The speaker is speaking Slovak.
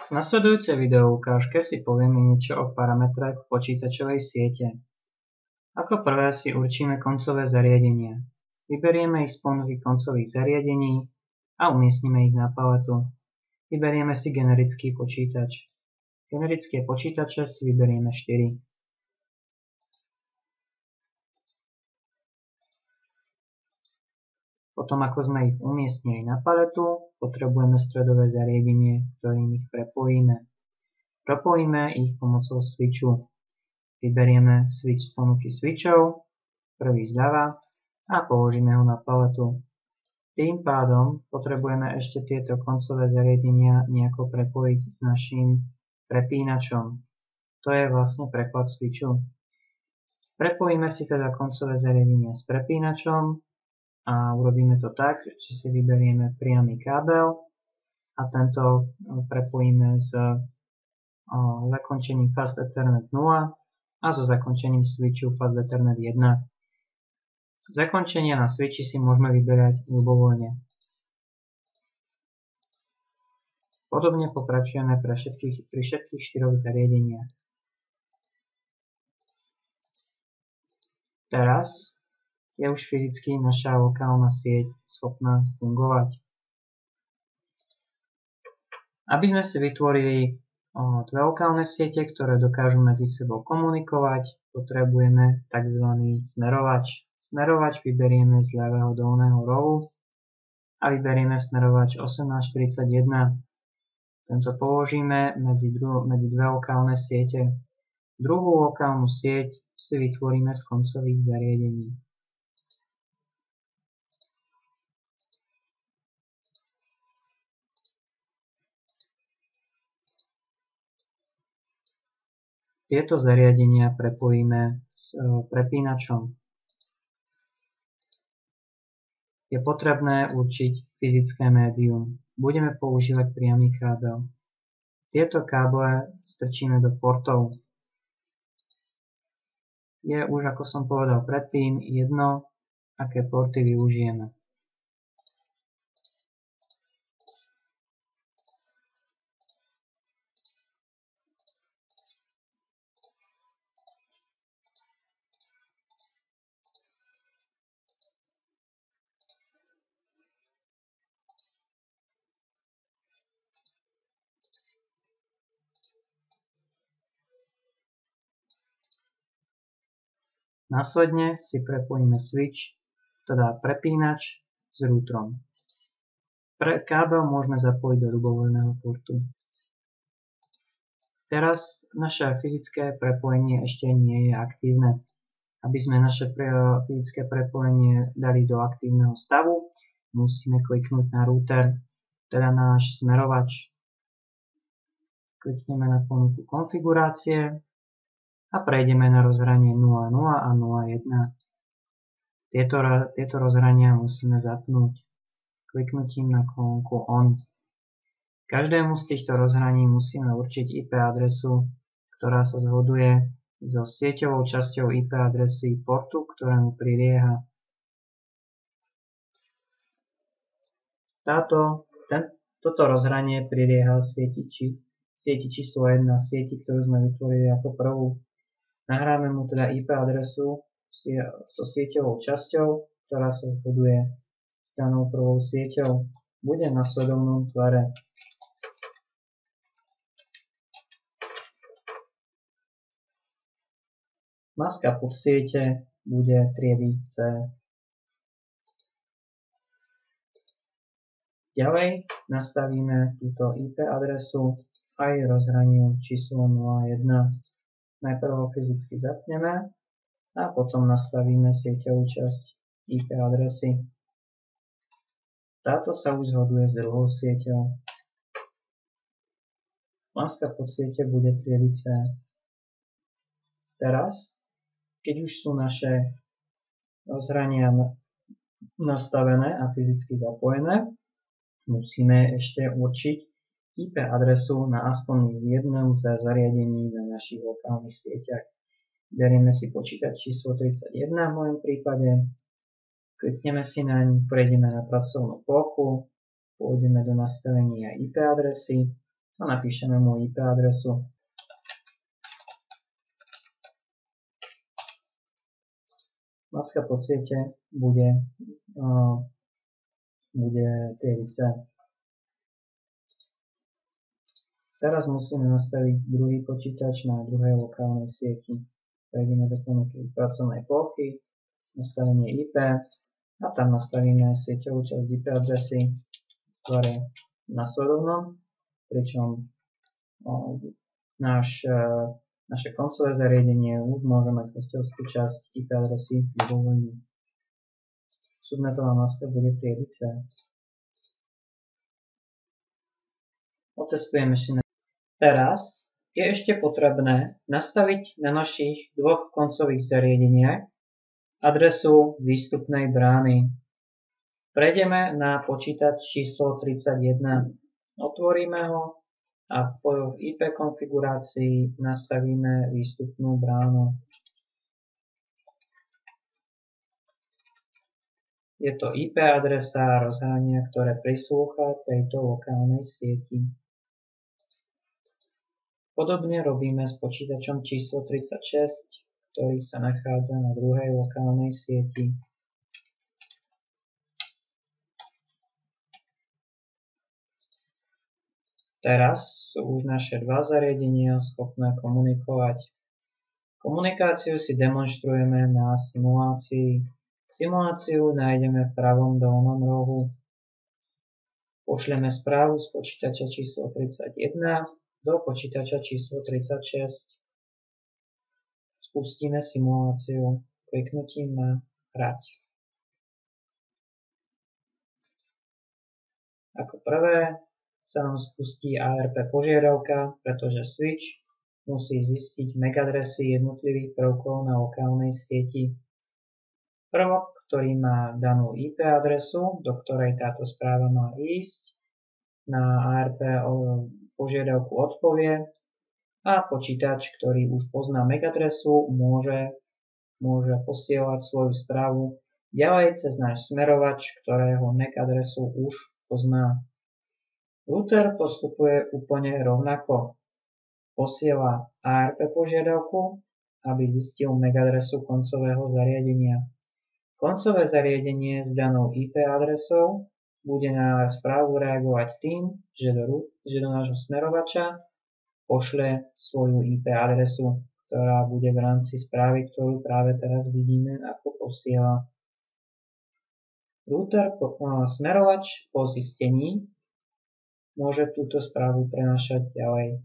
V nasledujúcej videoukážke si povieme niečo o parametroch počítačovej siete. Ako prvé si určíme koncové zariadenia. Vyberieme ich z ponuky koncových zariadení a umiestnime ich na paletu. Vyberieme si generický počítač. Generické počítače si vyberieme 4. Potom ako sme ich umiestnili na paletu, potrebujeme stredové zariadenie, ktorým ich prepojíme. Propojíme ich pomocou switchu. Vyberieme switch z ponuky switchov, prvý zľava, a položíme ho na paletu. Tým pádom potrebujeme ešte tieto koncové zariadenia nejako prepojiť s naším prepínačom. To je vlastne preklad switchu. Prepojíme si teda koncové zariadenie s prepínačom a urobíme to tak, že si vyberieme priamy kábel a tento prepojíme s zakončením Fast Ethernet 0 a so zakončením switchu Fast Ethernet 1. Zakončenia na switchi si môžeme vyberať ľubovoľne. Podobne pokračujeme pri všetkých 4 zariadeniach. Teraz je už fyzicky naša lokálna sieť schopná fungovať. Aby sme si vytvorili dve lokálne siete, ktoré dokážu medzi sebou komunikovať, potrebujeme tzv. Smerovač. Smerovač vyberieme z ľavého dolného rohu a vyberieme smerovač 1841. Tento položíme medzi dve lokálne siete. Druhú lokálnu sieť si vytvoríme z koncových zariadení. Tieto zariadenia prepojíme s prepínačom. Je potrebné určiť fyzické médium. Budeme používať priamy kábel. Tieto káble strčíme do portov. Je už, ako som povedal predtým, jedno, aké porty využijeme. Následne si prepojíme switch, teda prepínač, s routerom. Kábel môžeme zapojiť do ľubovoľného portu. Teraz naše fyzické prepojenie ešte nie je aktívne. Aby sme naše fyzické prepojenie dali do aktívneho stavu, musíme kliknúť na router, teda na náš smerovač. Klikneme na ponuku konfigurácie a prejdeme na rozhranie 0.0 a 0.1. Tieto rozhrania musíme zapnúť kliknutím na kolónku ON. Každému z týchto rozhraní musíme určiť IP adresu, ktorá sa zhoduje so sieťovou časťou IP adresy portu, ktorému prilieha. Toto rozhranie prilieha sieti číslo 1, sieti, ktorú sme vytvorili ako prvú. Nahráme mu teda IP adresu so sieťovou časťou, ktorá sa zhoduje s danou prvou sieťou. Bude v nasledovnom tvare. Maska podsiete bude triedy C. Ďalej nastavíme túto IP adresu aj rozhraniu číslo 01. Najprv ho fyzicky zapneme a potom nastavíme sieťovú časť IP adresy. Táto sa už zhoduje s druhou sieťou. Maska podsiete bude triedy C. Teraz, keď už sú naše rozhrania nastavené a fyzicky zapojené, musíme ešte určiť IP adresu na aspoň jednom z zariadení na našich lokálnych sieťach. Berieme si počítač číslo 31 v mojom prípade, klikneme si naň, prejdeme na pracovnú plochu, pôjdeme do nastavenia IP adresy a napíšeme mu IP adresu. Maska po siete bude triediť C. Teraz musíme nastaviť druhý počítač na druhej lokálnej sieti. Prejdeme do ponuky pracovnej plochy, nastavenie IP a tam nastavíme sieťovú časť IP adresy, ktoré je nasledovnom, pričom naše koncové zariadenie už môže mať hostovskú časť IP adresy ľubovoľnú. Subnetová maska bude triediť C. Otestujeme si. Teraz je ešte potrebné nastaviť na našich dvoch koncových zariadeniach adresu výstupnej brány. Prejdeme na počítač číslo 31. Otvoríme ho a v IP konfigurácii nastavíme výstupnú bránu. Je to IP adresa rozhrania, ktoré prislúcha tejto lokálnej sieti. Podobne robíme s počítačom číslo 36, ktorý sa nachádza na druhej lokálnej sieti. Teraz sú už naše dva zariadenia schopné komunikovať. Komunikáciu si demonstrujeme na simulácii. Simuláciu nájdeme v pravom dolnom rohu. Pošleme správu z počítača číslo 31 do počítača číslo 36. Spustíme simuláciu kliknutím na Hrať. Ako prvé sa nám spustí ARP požiadavka, pretože switch musí zistiť MAC adresy jednotlivých prvkov na lokálnej sieti. Prvok, ktorý má danú IP adresu, do ktorej táto správa má ísť, na ARP požiadavku odpovie a počítač, ktorý už pozná MAC adresu, môže posielať svoju správu ďalej cez náš smerovač, ktorého MAC adresu už pozná. Router postupuje úplne rovnako. Posiela ARP požiadavku, aby zistil MAC adresu koncového zariadenia. Koncové zariadenie s danou IP adresou bude na správu reagovať tým, že do nášho smerovača pošle svoju IP adresu, ktorá bude v rámci správy, ktorú práve teraz vidíme, ako posiela. Smerovač po zistení môže túto správu prenášať ďalej.